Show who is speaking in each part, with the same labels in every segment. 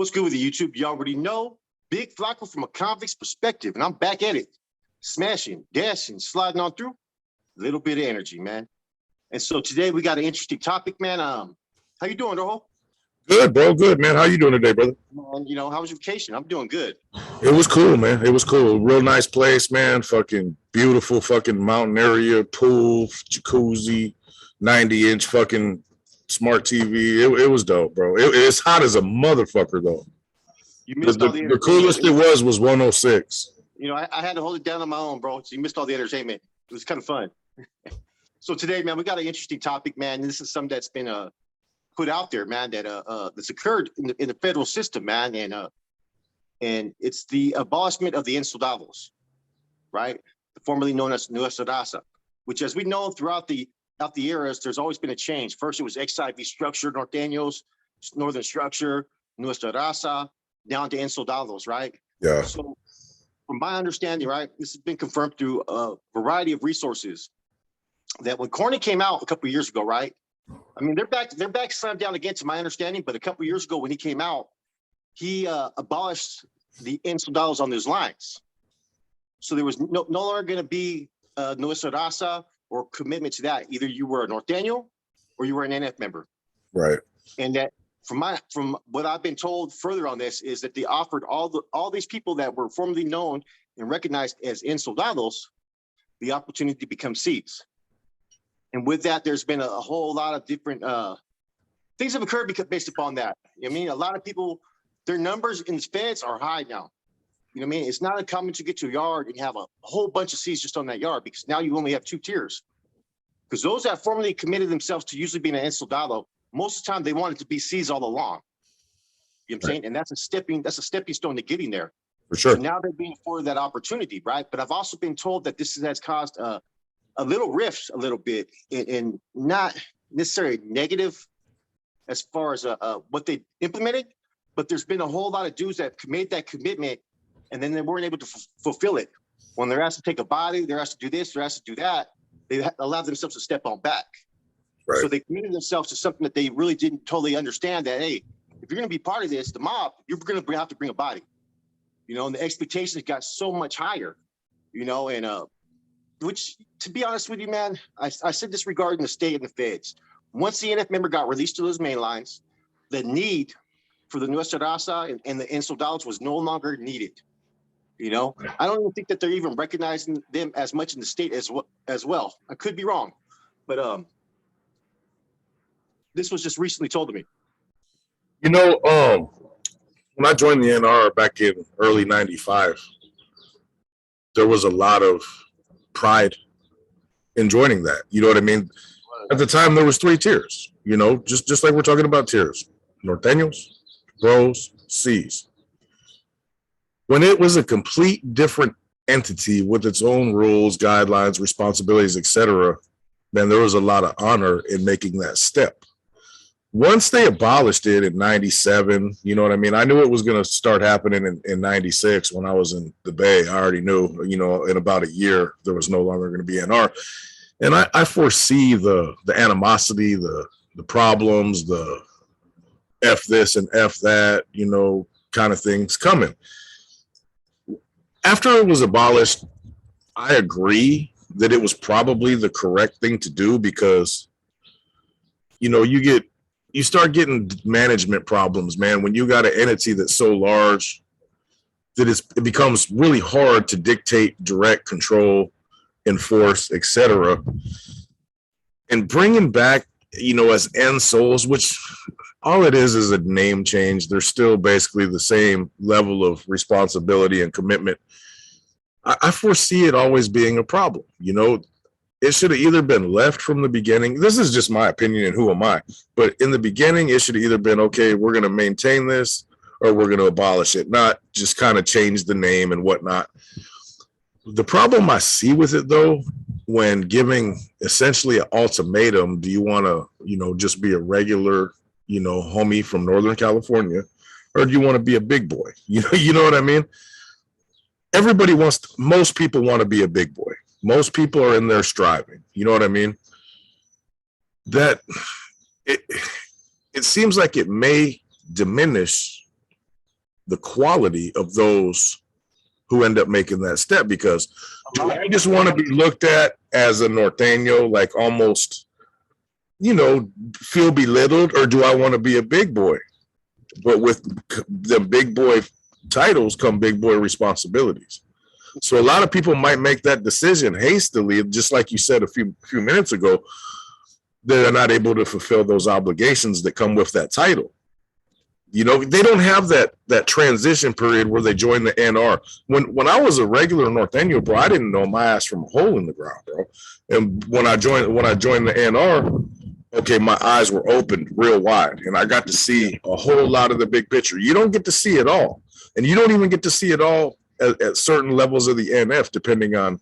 Speaker 1: What's good with the YouTube? You already know. Big Flacco from a convict's perspective, and I'm back at it. Smashing, dashing, sliding on through. A little bit of energy, man. And so today we got an interesting topic, man. How you doing, Rojo?
Speaker 2: Good, bro. Good, man. How you doing today, brother?
Speaker 1: Man, you know, how was your vacation? I'm doing good.
Speaker 2: It was cool, man. It was cool. Real nice place, man. Fucking beautiful fucking mountain area, pool, jacuzzi, 90-inch fucking smart TV. It was dope, bro. It's hot as a motherfucker, though.
Speaker 1: You missed all the
Speaker 2: The coolest it was 106.
Speaker 1: You know, I had to hold it down on my own, bro. So you missed all the entertainment. It was kind of fun. So today, man, we got an interesting topic, man. This is something that's been put out there, man, that's occurred in the federal system, man, and it's the abolishment of the Soldados, right? Formerly known as Nuestra Raza, which, as we know, throughout the eras, there's always been a change. First, it was XIV structure, Nortenos, Northern structure, Nuestra Raza, down to Soldados, right?
Speaker 2: Yeah.
Speaker 1: So, from my understanding, right, this has been confirmed through a variety of resources that when Corny came out a couple of years ago, right? I mean, they're back slammed down again, to my understanding. But a couple of years ago, when he came out, he abolished the Soldados on those lines. So there was no longer going to be Nuestra Raza or commitment to that. Either you were a Norteno or you were an NF member.
Speaker 2: Right.
Speaker 1: And that, from what I've been told further on this, is that they offered all these people that were formerly known and recognized as Soldados the opportunity to become Cs. And with that, there's been a whole lot of different things have occurred based upon that. I mean, a lot of people, their numbers in the feds are high now. You know what I mean? It's not uncommon to get to a yard and have a whole bunch of Cs just on that yard, because now you only have 2 tiers. Because those that formerly committed themselves to usually being an Soldado, most of the time they wanted to be Cs all along. You know what I'm saying? And that's a stepping stone to getting there.
Speaker 2: For sure.
Speaker 1: So now they're being afforded that opportunity, right? But I've also been told that this has caused a little rift, a little bit, in not necessarily negative as far as what they implemented, but there's been a whole lot of dudes that made that commitment and then they weren't able to fulfill it. When they're asked to take a body, they're asked to do this, they're asked to do that, they allowed themselves to step on back. Right. So they committed themselves to something that they really didn't totally understand, that, hey, if you're going to be part of this, the mob, you're going to have to bring a body, you know, and the expectations got so much higher, you know, and which, to be honest with you, man, I said this regarding the state and the feds. Once the NF member got released to those main lines, the need for the Nuestra Raza and the Soldados was no longer needed. You know, I don't even think that they're even recognizing them as much in the state as well. I could be wrong, but this was just recently told to me.
Speaker 2: You know, when I joined the NR back in early '95, there was a lot of pride in joining that. You know what I mean? At the time, there was 3 tiers, you know, just like we're talking about tiers: Norteños, Bros, Cs. When it was a complete different entity with its own rules, guidelines, responsibilities, etc., man, there was a lot of honor in making that step. Once they abolished it in '97, you know what I mean? I knew it was going to start happening in '96 when I was in the Bay. I already knew, you know, in about a year, there was no longer going to be NR. And I foresee the animosity, the problems, the F this and F that, you know, kind of things coming. After it was abolished, I agree that it was probably the correct thing to do, because, you know, you start getting management problems, man, when you got an entity that's so large that it becomes really hard to dictate, direct, control, enforce, etc. And bringing back, you know, as Souls, which all it is a name change. They're still basically the same level of responsibility and commitment. I foresee it always being a problem. You know, it should have either been left from the beginning. This is just my opinion, and who am I? But in the beginning, it should have either been, okay, we're going to maintain this, or we're going to abolish it, not just kind of change the name and whatnot. The problem I see with it, though, when giving essentially an ultimatum, do you want to, you know, just be a regular, you know, homie from Northern California, or do you want to be a big boy? You know what I mean? Most people want to be a big boy. Most people are in there striving. You know what I mean? That it seems like it may diminish the quality of those who end up making that step. Because do I just want to be looked at as a Norteno, like almost, feel belittled, or do I want to be a big boy? But with the big boy titles come big boy responsibilities. So a lot of people might make that decision hastily, just like you said a few minutes ago. They're not able to fulfill those obligations that come with that title. They don't have that transition period where they join the NR. When I was a regular Norteno, bro, I didn't know my ass from a hole in the ground, bro. And when I joined the NR, okay, my eyes were opened real wide, and I got to see a whole lot of the big picture. You don't get to see it all, and you don't even get to see it all at certain levels of the NF, depending on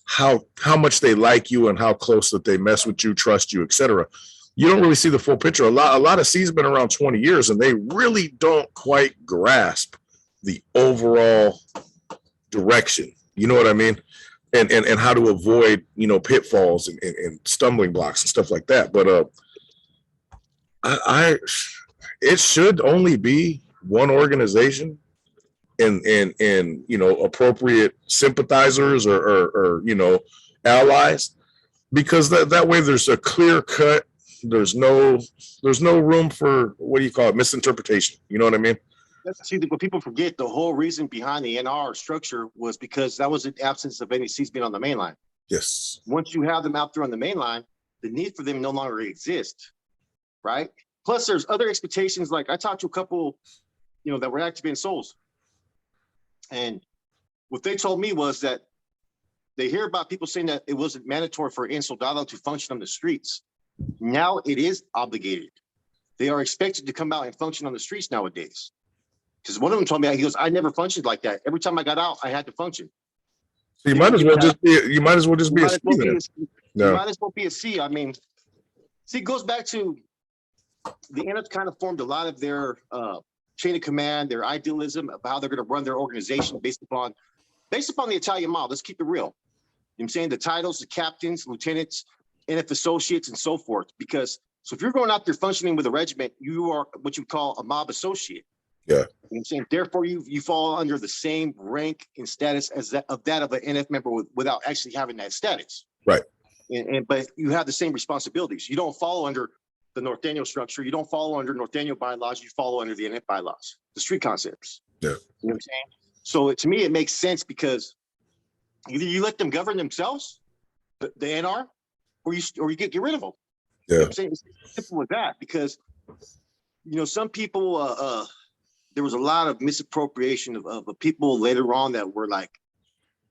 Speaker 2: how much they like you and how close that they mess with you, trust you, etc. You don't really see the full picture. A lot of C's been around 20 years, and they really don't quite grasp the overall direction. You know what I mean? And how to avoid, pitfalls and stumbling blocks and stuff like that. But it should only be one organization and appropriate sympathizers or allies, because that way there's a clear cut. There's no room for, what do you call it, misinterpretation. You know what I mean?
Speaker 1: See, what people forget, the whole reason behind the NR structure was because that was the absence of any C's being on the main line.
Speaker 2: Yes.
Speaker 1: Once you have them out there on the main line, the need for them no longer exists, right? Plus, there's other expectations. Like, I talked to a couple, that were active in Souls, and what they told me was that they hear about people saying that it wasn't mandatory for an Soldado to function on the streets. Now it is obligated. They are expected to come out and function on the streets nowadays. Because one of them told me, he goes, I never functioned like that. Every time I got out, I had to function.
Speaker 2: So you might as well just be a C.
Speaker 1: You might as well be a C. I mean, see, it goes back to the NF kind of formed a lot of their chain of command, their idealism of how they're going to run their organization based upon the Italian model. Let's keep it real. You know what I'm saying? The titles, the captains, lieutenants, NF associates, and so forth. Because so if you're going out there functioning with a regiment, you are what you call a mob associate.
Speaker 2: Yeah.
Speaker 1: You know what I'm saying? Therefore, you fall under the same rank and status as that of an NF member without actually having that status.
Speaker 2: Right.
Speaker 1: But you have the same responsibilities. You don't follow under the Norteno structure. You don't follow under Norteno bylaws. You follow under the NF bylaws, the street concepts.
Speaker 2: Yeah.
Speaker 1: You know what I'm saying? So to me, it makes sense, because either you let them govern themselves, the NR, or you get rid of them.
Speaker 2: Yeah.
Speaker 1: You know what I'm saying? It's simple as that, because some people there was a lot of misappropriation of people later on that were like,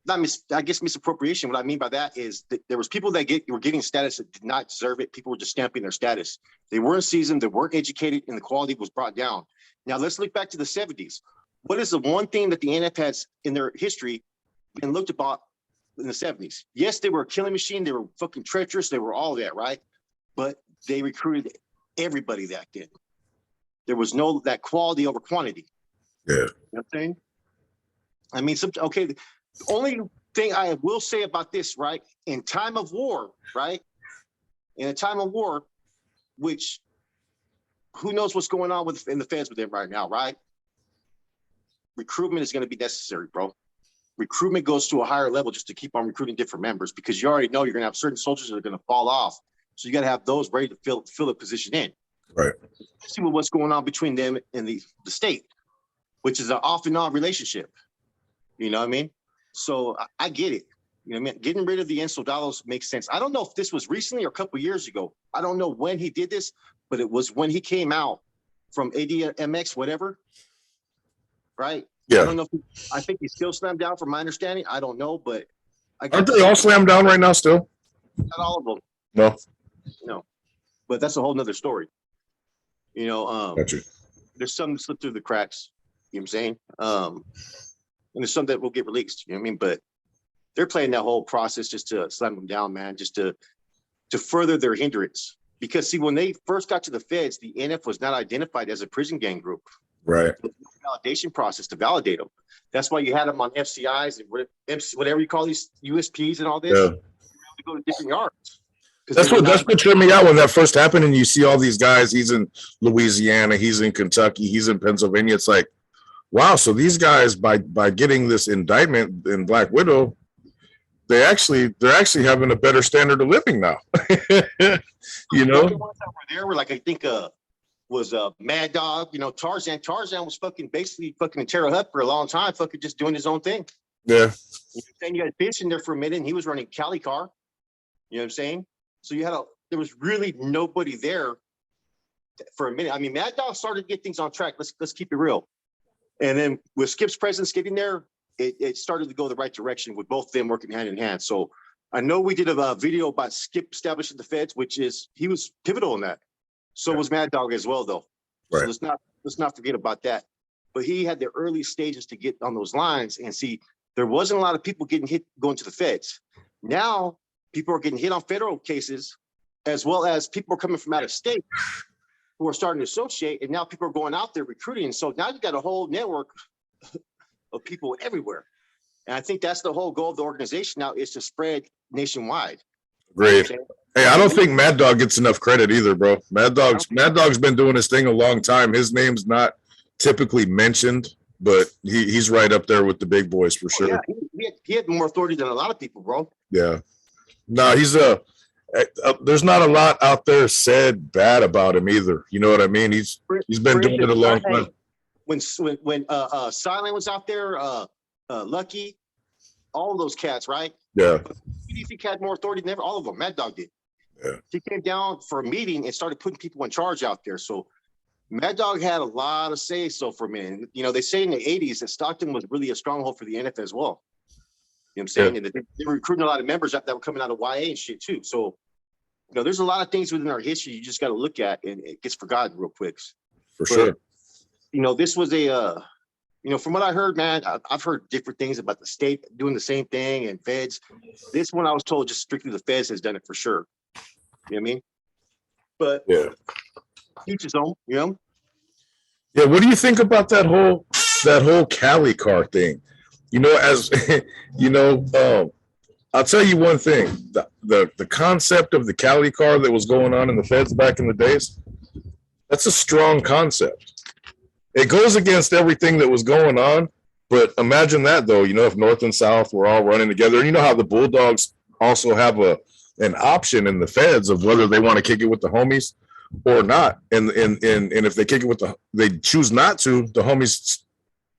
Speaker 1: misappropriation. What I mean by that is that there was people that were getting status that did not deserve it. People were just stamping their status. They weren't seasoned, they weren't educated, and the quality was brought down. Now let's look back to the 70s. What is the one thing that the NF has in their history been looked about in the 70s? Yes, they were a killing machine. They were fucking treacherous. They were all that, right? But they recruited everybody back then. There was no that quality over quantity.
Speaker 2: Yeah.
Speaker 1: You know what I'm saying? I mean, the only thing I will say about this, right? In time of war, right? In a time of war, which who knows what's going on in the feds with them right now, right? Recruitment is going to be necessary, bro. Recruitment goes to a higher level just to keep on recruiting different members, because you already know you're going to have certain soldiers that are going to fall off. So you got to have those ready to fill a position in.
Speaker 2: Right.
Speaker 1: See what's going on between them and the state, which is an off and on relationship. You know what I mean? So I get it. You know what I mean? Getting rid of the Soldados makes sense. I don't know if this was recently or a couple of years ago. I don't know when he did this, but it was when he came out from ADMX, whatever. Right?
Speaker 2: Yeah.
Speaker 1: I don't know I think he's still slammed down from my understanding. I don't know, but
Speaker 2: aren't they all slammed down right now still?
Speaker 1: Not all of them. No. But that's a whole nother story.
Speaker 2: Gotcha.
Speaker 1: There's some that slip through the cracks, you know what I'm saying? And there's some that will get released, you know what I mean? But they're playing that whole process just to slam them down, man, just to further their hindrance. Because see, when they first got to the feds, the NF was not identified as a prison gang group.
Speaker 2: Right.
Speaker 1: Validation process to validate them. That's why you had them on FCIs and whatever you call these USPs and all this.
Speaker 2: Yeah.
Speaker 1: To go to different yards.
Speaker 2: That's what tripped me out when that first happened, and you see all these guys. He's in Louisiana, he's in Kentucky, he's in Pennsylvania. It's like, wow, so these guys by getting this indictment in Black Widow, they're actually having a better standard of living now. You
Speaker 1: The
Speaker 2: know?
Speaker 1: other ones that were there were like, I think was Mad Dog, you know, Tarzan. Tarzan was fucking basically fucking in Terre Haute for a long time, fucking just doing his own thing.
Speaker 2: Yeah.
Speaker 1: And you had Fish in there for a minute, and he was running Cali car. You know what I'm saying? So there was really nobody there for a minute. I mean, Mad Dog started to get things on track. Let's keep it real. And then with Skip's presence getting there, it started to go the right direction with both of them working hand in hand. So I know we did a video about Skip establishing the feds, he was pivotal in that. So was Mad Dog as well, though.
Speaker 2: Right.
Speaker 1: So let's not forget about that. But he had the early stages to get on those lines, and see, there wasn't a lot of people getting hit going to the feds. Now people are getting hit on federal cases, as well as people are coming from out of state who are starting to associate, and now people are going out there recruiting. So now you got a whole network of people everywhere. And I think that's the whole goal of the organization now, is to spread nationwide.
Speaker 2: Great. Hey, I don't think Mad Dog gets enough credit either, bro. Mad Dog's been doing his thing a long time. His name's not typically mentioned, but he's right up there with the big boys for sure.
Speaker 1: Yeah, he had more authority than a lot of people, bro.
Speaker 2: Yeah. No, there's not a lot out there said bad about him either. You know what I mean? He's been doing it a long time.
Speaker 1: When Silent was out there, Lucky, all of those cats, right?
Speaker 2: Yeah.
Speaker 1: He had more authority than ever. All of them. Mad Dog did.
Speaker 2: Yeah.
Speaker 1: He came down for a meeting and started putting people in charge out there. So Mad Dog had a lot of say so for me. You know, they say in the 80s that Stockton was really a stronghold for the NF as well. You know what I'm saying? Yeah. And they were recruiting a lot of members that were coming out of YA and shit too. So, you know, there's a lot of things within our history you just got to look at, and it gets forgotten real quick.
Speaker 2: For sure.
Speaker 1: You know, this was you know, from what I heard, man, I've heard different things about the state doing the same thing and feds. This one I was told just strictly the feds has done it for sure. You know what I mean? But
Speaker 2: yeah,
Speaker 1: each his own, you know?
Speaker 2: Yeah, what do you think about that whole Cali car thing? You know, as you know, I'll tell you one thing. The concept of the Cali car that was going on in the feds back in the days, that's a strong concept. It goes against everything that was going on, but imagine that though, you know, if North and South were all running together, and you know how the Bulldogs also have an option in the feds of whether they want to kick it with the homies or not. And if they kick it they choose not to, the homies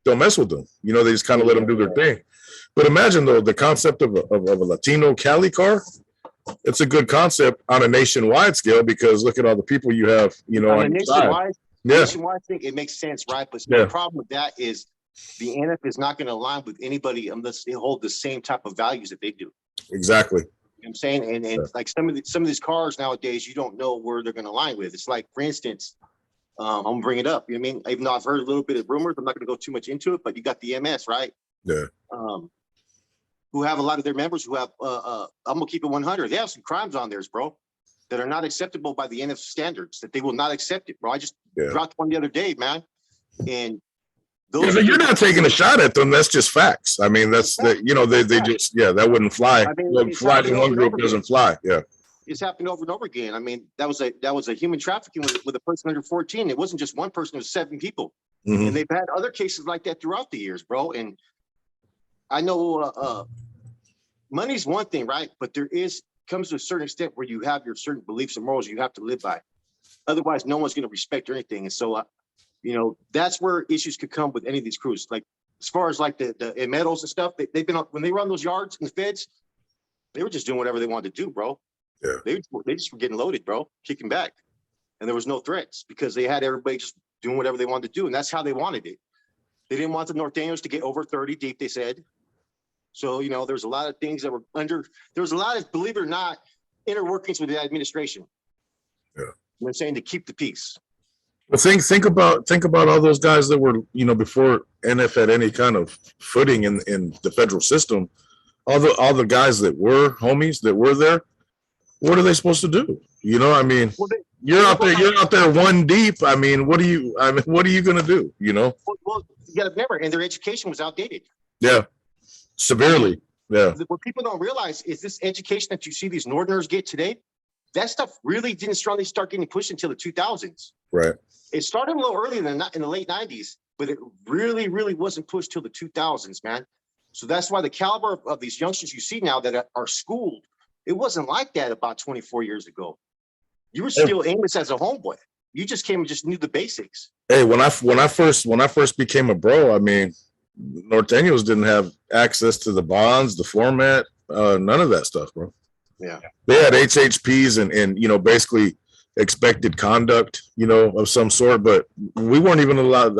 Speaker 2: don't mess with them. You know, they just kind of let them do their thing. But imagine though, the concept of a Latino Cali car, it's a good concept on a nationwide scale, because look at all the people you have, you know, on your side.
Speaker 1: Nationwide thing, it makes sense, right? But the problem with that is the NF is not going to align with anybody unless they hold the same type of values that they do.
Speaker 2: Exactly.
Speaker 1: You know what I'm saying? And like some of these cars nowadays, you don't know where they're going to align with. It's like, for instance, I'm gonna bring it up. You know what I mean? Even though I've heard a little bit of rumors, I'm not going to go too much into it. But you got the MS, right?
Speaker 2: Yeah.
Speaker 1: Who have a lot of their members who have. I'm gonna keep it 100. They have some crimes on theirs, bro, that are not acceptable by the NF standards. That they will not accept it, bro. I just dropped one the other day, man, and.
Speaker 2: You're not taking a shot at them. That's just facts. I mean, that's that. You know, they just that wouldn't fly. I mean, fly in one group doesn't fly. Yeah,
Speaker 1: it's happened over and over again. I mean, that was a human trafficking with a person under 14. It wasn't just one person; it was 7 people, and they've had other cases like that throughout the years, bro. And I know money's one thing, right? But there comes to a certain extent where you have your certain beliefs and morals you have to live by. Otherwise, no one's going to respect or anything. And so. You know, that's where issues could come with any of these crews. Like, as far as like the medals and stuff, they've been when they run those yards in the feds, they were just doing whatever they wanted to do, bro.
Speaker 2: Yeah.
Speaker 1: They just were getting loaded, bro, kicking back. And there was no threats because they had everybody just doing whatever they wanted to do. And that's how they wanted it. They didn't want the Nortenos to get over 30 deep, they said. So, you know, there's a lot of things that were there was a lot of, believe it or not, inner workings with the administration.
Speaker 2: Yeah.
Speaker 1: You know what I'm saying? To keep the peace.
Speaker 2: Well, think about all those guys that were, you know, before NF had any kind of footing in the federal system. All the guys that were homies that were there, what are they supposed to do? You know, I mean, you're out there one deep. I mean, what are you going to do? You know?
Speaker 1: Well, you got to remember, and their education was outdated.
Speaker 2: Yeah, severely. Yeah.
Speaker 1: What people don't realize is this education that you see these Northerners get today, that stuff really didn't strongly start getting pushed until the 2000s.
Speaker 2: Right.
Speaker 1: It started a little earlier than that in the late 90s, but it really, really wasn't pushed till the 2000s, man. So that's why the caliber of these youngsters you see now that are schooled, it wasn't like that about 24 years ago. You were still aimless as a homeboy. You just came and just knew the basics.
Speaker 2: Hey, when I first became a bro, I mean, Nortenos didn't have access to the bonds, the format, none of that stuff, bro.
Speaker 1: Yeah,
Speaker 2: they had HHPs and you know, basically expected conduct, you know, of some sort, but we weren't even allowed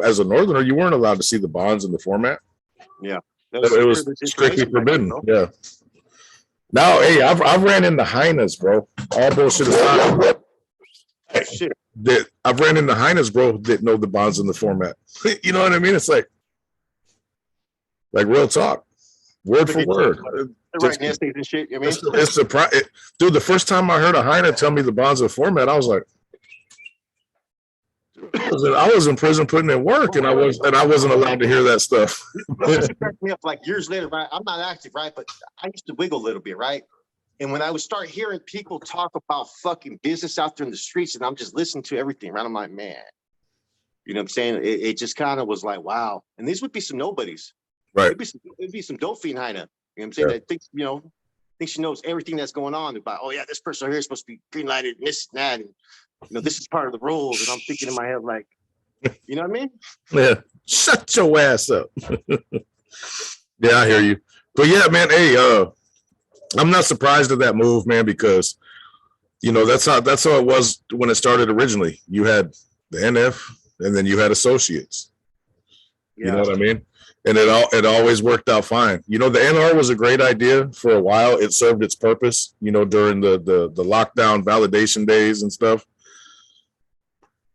Speaker 2: as a northerner. You weren't allowed to see the bonds in the format.
Speaker 1: yeah,
Speaker 2: It was strictly forbidden. Yeah. Now, hey, I've ran into hyenas, bro. All bullshit aside.
Speaker 1: Shit.
Speaker 2: That I've ran into hyenas, bro, that know the bonds in the format. You know what I mean? It's like real talk, word for word.
Speaker 1: Right, nasty and shit. I mean,
Speaker 2: it's surprising, dude. The first time I heard a hyena tell me the bonds of format, I was like, I was in prison putting in work, and I wasn't allowed to hear that stuff.
Speaker 1: It cracked me up like years later, right? I'm not active, right? But I used to wiggle a little bit, right? And when I would start hearing people talk about fucking business out there in the streets, and I'm just listening to everything, right? I'm like, man, you know what I'm saying? It just kind of was like, wow. And these would be some nobodies,
Speaker 2: right?
Speaker 1: It'd be some dope fiend hyena. You know what I'm saying?
Speaker 2: Yeah.
Speaker 1: That thinks, you know, thinks she knows everything that's going on about, oh yeah, this person here is supposed to be green lighted and this and that, and you know, this is part of the rules. And I'm thinking in my head, like, you know what I mean?
Speaker 2: Yeah, shut your ass up. Yeah, I hear you. But yeah, man, hey, I'm not surprised at that move, man, because you know that's how it was when it started originally. You had the NF, and then you had associates. Yeah. You know what I mean? And it always worked out fine. You know, the NR was a great idea for a while. It served its purpose, you know, during the lockdown validation days and stuff.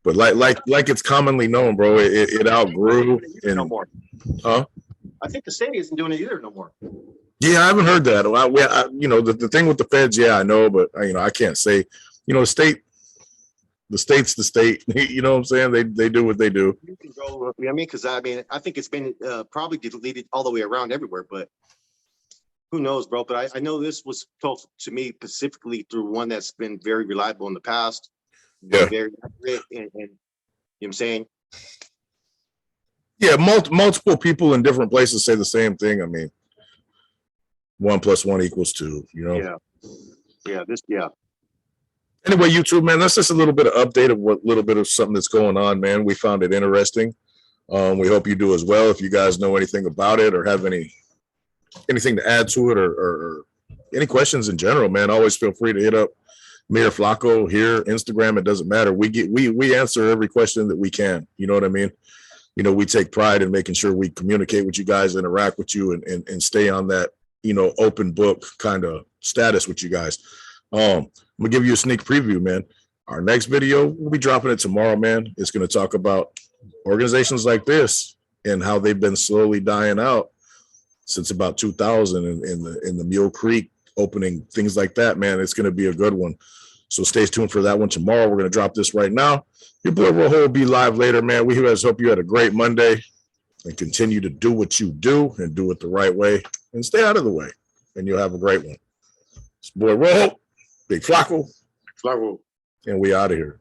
Speaker 2: But like it's commonly known, bro, it outgrew.
Speaker 1: No more.
Speaker 2: Huh?
Speaker 1: I think the state isn't doing it either no more.
Speaker 2: Yeah, I haven't heard that. You know, the thing with the feds, yeah, I know, but you know, I can't say. You know, the state's the state. You know what I'm saying? They do what they do.
Speaker 1: You can go, you know what I mean? Because I mean, I think it's been probably deleted all the way around everywhere, but who knows, bro? But I know this was told to me specifically through one that's been very reliable in the past.
Speaker 2: Yeah.
Speaker 1: Very accurate, and you know what I'm saying?
Speaker 2: Yeah, multiple people in different places say the same thing. I mean, 1 + 1 = 2, you know?
Speaker 1: Yeah.
Speaker 2: Anyway, YouTube, man, that's just a little bit of update of what little bit of something that's going on, man. We found it interesting. We hope you do as well. If you guys know anything about it or have anything to add to it or any questions in general, man, always feel free to hit up me or Flacco here, Instagram. It doesn't matter. We answer every question that we can. You know what I mean? You know, we take pride in making sure we communicate with you guys, interact with you, and stay on that, you know, open book kind of status with you guys. I'm gonna give you a sneak preview, man. Our next video, we'll be dropping it tomorrow, man. It's going to talk about organizations like this and how they've been slowly dying out since about 2000 in the Mule Creek opening, things like that, man. It's going to be a good one. So stay tuned for that one tomorrow. We're going to drop this right now. Your boy Rojo will be live later, man. We guys hope you had a great Monday and continue to do what you do and do it the right way and stay out of the way. And you'll have a great one. It's boy Rojo, Big Flacco,
Speaker 1: Flacco,
Speaker 2: and we out of here.